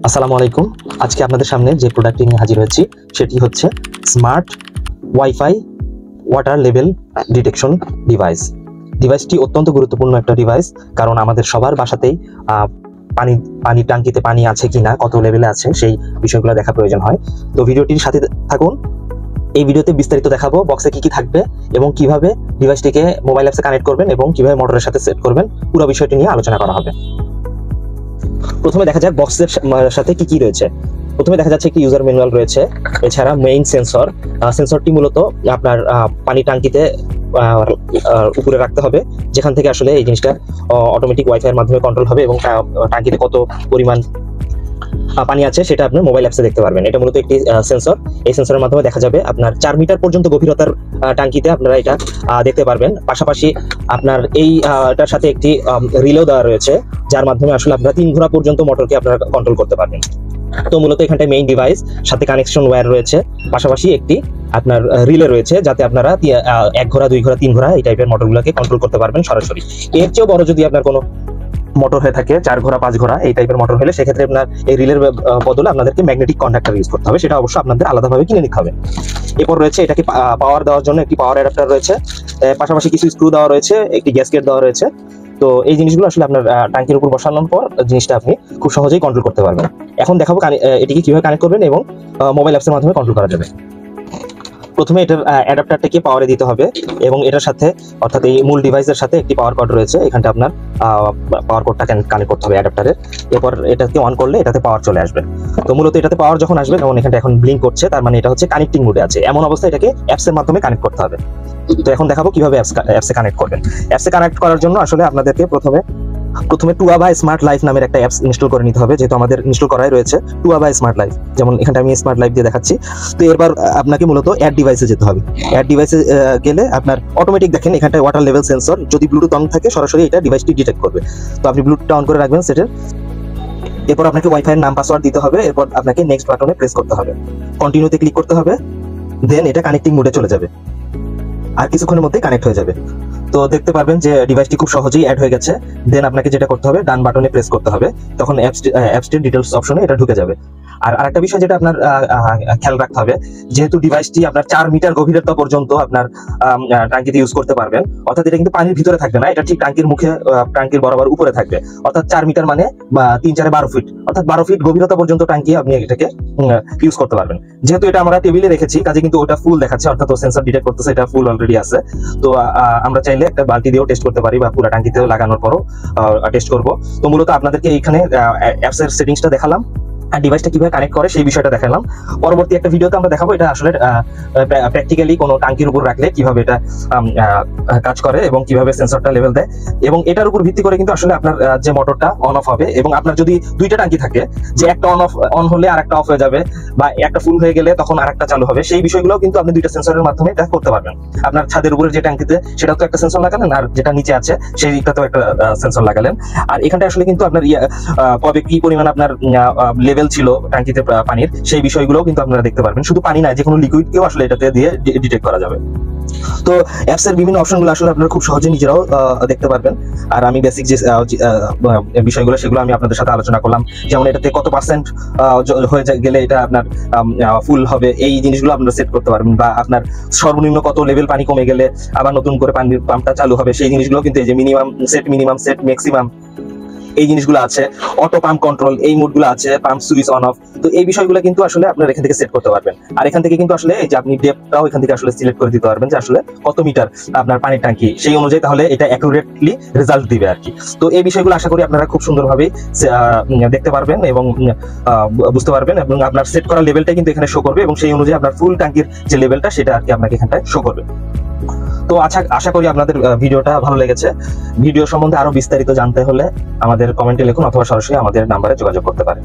আসসালামু আলাইকুম। আজকে আপনাদের সামনে যে প্রোডাক্টটি নিয়ে হাজির হয়েছি সেটি হচ্ছে smart wifi water level detection device. ডিভাইসটি অত্যন্ত গুরুত্বপূর্ণ একটা ডিভাইস, কারণ আমাদের সবার বাসাতেই পানি ট্যাঙ্কিতে পানি আছে কিনা, কত লেভেলে আছে, সেই বিষয়গুলো দেখা প্রয়োজন হয়। তো ভিডিওটির সাথে থাকুন। এই ভিডিওতে বিস্তারিত দেখাবো বক্সে কি কি থাকবে এবং কিভাবে ডিভাইসটিকে মোবাইল অ্যাপসে কানেক্ট করবেন এবং কিভাবে মোটরের সাথে সেট করবেন, পুরো বিষয়টি নিয়ে আলোচনা করা হবে। প্রথমে দেখা যাক বক্সের সাথে কি কি রয়েছে। প্রথমে দেখা যাচ্ছে একটি ইউজার ম্যানুয়াল রয়েছে, এছাড়া মেইন সেন্সর। সেন্সরটি মূলত আপনার পানি ট্যাঙ্কিতে উপরে রাখতে হবে, যেখান থেকে আসলে এই জিনিসটা অটোমেটিক ওয়াইফাই এর মাধ্যমে কন্ট্রোল হবে এবং ট্যাঙ্কিতে কত পরিমাণ পানি আছে সেটা আপনার মোবাইল অ্যাপসে দেখতে পারবেন। এটা মূলত একটি সেন্সর। এই সেন্সরের মাধ্যমে দেখা যাবে আপনার 4 মিটার পর্যন্ত গভীরতার ট্যাঙ্কিতে আপনারা এটা দেখতে পারবেন। পাশাপাশি আপনার এটার সাথে একটি রিলেও দেওয়া রয়েছে, যার মাধ্যমে আসলে আপনারা 3 ঘোড়া পর্যন্ত মোটরকে আপনারা কন্ট্রোল করতে পারবেন। তো মূলত এখানটায় মেইন ডিভাইস, সাথে কানেকশন ওয়্যার রয়েছে, পাশাপাশি একটি আপনার রিলে রয়েছে, যাতে আপনারা 1 ঘোড়া 2 ঘোড়া 3 ঘোড়া এই টাইপের মোটরগুলোকে কন্ট্রোল করতে পারবেন সরাসরি। এর চেয়েও বড় যদি আপনার কোনো মোটর হয়ে থাকে, 4 ঘোড়া 5 ঘোড়া এই টাইপের মোটর হলে, সেক্ষেত্রে আপনার এই রিলের বদলে আপনাদেরকে ম্যাগনেটিক কন্ডাক্টর ইউজ করতে হবে। সেটা অবশ্য আপনাদের আলাদাভাবে কিনে নিতে হবে। এরপর রয়েছে এটাকে পাওয়ার দেওয়ার জন্য একটি পাওয়ার অ্যাডাপ্টার রয়েছে, পাশাপাশি কিছু স্ক্রু দেওয়া রয়েছে, একটি গ্যাসকেট দেওয়া রয়েছে। তো এই জিনিসগুলো আসলে আপনার ট্যাঙ্কির উপর বসানোর পর জিনিসটা আপনি খুব সহজেই কন্ট্রোল করতে পারবেন। এখন দেখাবো এটিকে কিভাবে কানেক্ট করবেন এবং মোবাইল অ্যাপসের মাধ্যমে কন্ট্রোল করা যাবে। প্রথমে এটার অ্যাডাপ্টারটাকে পাওয়ারে দিতে হবে এবং এটার সাথে, অর্থাৎ এই মূল ডিভাইসের সাথে একটি পাওয়ার কর্ড রয়েছে, এখানটা আপনার পাওয়ার কর্ডটা কানেক্ট করতে হবে অ্যাডাপ্টারের। এরপর এটাকে অন করলে এটাতে পাওয়ার চলে আসবে। তো মূলত এটাতে পাওয়ার যখন আসবে তখন এখানটা এখন ব্লিঙ্ক করছে, তার মানে এটা হচ্ছে কানেক্টিং মোডে আছে। এমন অবস্থায় এটাকে অ্যাপসের মাধ্যমে কানেক্ট করতে হবে। তো এখন দেখাবো কিভাবে অ্যাপসে কানেক্ট করবেন। অ্যাপসে কানেক্ট করার জন্য আসলে আপনাদেরকে প্রথমে টুয়াবা স্মার্ট লাইফ নামের একটা অ্যাপস ইনস্টল করে নিতে হবে, যেহেতু আমাদের ইনস্টল করাই রয়েছে টুয়াবা স্মার্ট লাইফ। যেমন এখানটা আমি স্মার্ট লাইফ দিয়ে দেখাচ্ছি। তো এরপর আপনাকে মূলত অ্যাড ডিভাইসে যেতে হবে। অ্যাড ডিভাইসে গেলে আপনার অটোমেটিক দেখেন এখানটায় ওয়াটার লেভেল সেন্সর, যদি ব্লুটুথ অন থাকে সরাসরি এটা ডিভাইসটি ডিটেক্ট করবে। তো আপনি ব্লুটুথটা অন করে রাখবেন সেটের। এরপর আপনাকে ওয়াইফাই এর নাম পাসওয়ার্ড দিতে হবে। এরপর আপনাকে নেক্সট বাটনে প্রেস করতে হবে, কন্টিনিউতে ক্লিক করতে হবে, দেন এটা কানেক্টিং মোডে চলে যাবে আর কিছুক্ষণের মধ্যে কানেক্ট হয়ে যাবে। তো দেখতে পারবেন যে ডিভাইসটি খুব সহজেই অ্যাড হয়ে গেছে। দেন আপনাকে যেটা করতে হবে, ডান বাটনে প্রেস করতে হবে, তখন অ্যাপসটির ডিটেইলস অপশনে এটা ঢুকে যাবে। আর আরেকটা বিষয় যেটা আপনার খেয়াল রাখতে হবে, যেহেতু ডিভাইসটি আপনার 4 মিটার গভীরতা পর্যন্ত আপনার ট্যাঙ্কিতে ইউজ করতে পারবেন, অর্থাৎ এটা কিন্তু পানির ভিতরে থাকবে না, এটা ঠিক ট্যাঙ্কির মুখে, ট্যাঙ্কির বরাবর উপরে থাকবে। অর্থাৎ 4 মিটার মানে 3 4 12 ফিট, অর্থাৎ 12 ফিট গভীরতা পর্যন্ত ট্যাঙ্কি আপনি এটাকে ইউজ করতে পারবেন। যেহেতু এটা আমরা টেবিলে রেখেছি, কাজে কিন্তু ওটা ফুল দেখাচ্ছে, অর্থাৎ ও সেন্সর ডিটেক্ট করতেছে এটা ফুল অলরেডি আছে। তো আমরা চাইলে একটা বালতি দিয়েও টেস্ট করতে পারি বা পুরো ট্যাঙ্কিতেও লাগানোর পরও টেস্ট করব। তো মূলত আপনাদেরকে এইখানে অ্যাপসের সেটিংসটা দেখালাম আর ডিভাইসটা কিভাবে কানেক্ট করে সেই বিষয়টা দেখালাম। পরবর্তী একটা ভিডিওতে আমরা দেখাবো এটা আসলে প্র্যাকটিক্যালি কোনো ট্যাঙ্কির উপর রাখলে কিভাবে এটা কাজ করে এবং কিভাবে সেন্সরটা লেভেল দেয়। এবং এটার উপর ভিত্তি করে কিন্তু আসলে আপনার যে মোটরটা অন অফ হবে, এবং আপনার যদি 2টা ট্যাঙ্কি থাকে, যে একটা অন হলে আর একটা অফ হয়ে যাবে, বা একটা ফুল হয়ে গেলে তখন আর একটা চালু হবে, সেই বিষয়গুলো কিন্তু আপনি 2টা সেন্সরের মাধ্যমে এটা করতে পারবেন। আপনার ছাদের উপরে যে ট্যাঙ্কিতে, সেটা তো একটা সেন্সর লাগালেন, আর যেটা নিচে আছে সেইটাতেও একটা সেন্সর লাগালেন। আর এখানটা আসলে কিন্তু আপনার কবে কি পরিমাণ আপনার লেভেল ছিল ট্যাঙ্কিতে পানির, সেই বিষয়গুলো কিন্তু আপনারা দেখতে পারবেন। শুধু পানি না, যে কোনো লিকুইডকেও আসলে এটাতে দিয়ে ডিটেক্ট করা যাবে। তো অ্যাপস এর বিভিন্ন অপশনগুলো আসলে আপনারা খুব সহজে নিজেরাও দেখতে পারবেন। আর আমি বেসিক যে বিষয়গুলো সেগুলো আমি আপনাদের সাথে আলোচনা করলাম, যেমন এটাতে কত পার্সেন্ট হয়ে গেলে এটা আপনার ফুল হবে, এই জিনিসগুলো আপনারা সেট করতে পারবেন। বা আপনার সর্বনিম্ন কত লেভেল পানি কমে গেলে আবার নতুন করে পানির পাম্পটা চালু হবে, সেই জিনিসগুলো কিন্তু এই যে মিনিমাম সেট ম্যাক্সিমাম এই জিনিসগুলো আছে, অটো পাম্প কন্ট্রোল এই মোডগুলো আছে, পাম্প সুইচ অন অফ। তো এই বিষয়গুলো কিন্তু আসলে আপনারা এখান থেকে সেট করতে পারবেন। আর এখান থেকে কিন্তু আসলে এই যে আপনি ডেপটাও এখান থেকে আসলে সিলেক্ট করে দিতে পারবেন, যে আসলে কত মিটার আপনার পানির ট্যাঙ্কি, সেই অনুযায়ী তাহলে এটা অ্যাকুরেটলি রেজাল্ট দিবে আর কি। তো এই বিষয়গুলো আশা করি আপনারা খুব সুন্দরভাবে দেখতে পারবেন এবং বুঝতে পারবেন, এবং আপনার সেট করা লেভেলটা কিন্তু এখানে শো করবে, এবং সেই অনুযায়ী আপনার ফুল ট্যাঙ্কির যে লেভেলটা সেটা আর কি আপনাকে এখানটায় শো করবে। তো আশা করি আপনাদের ভিডিওটা ভালো লেগেছে। ভিডিও সম্বন্ধে আরো বিস্তারিত জানতে হলে আমাদের কমেন্টে লিখুন, অথবা সরাসরি আমাদের নাম্বারে যোগাযোগ করতে পারেন।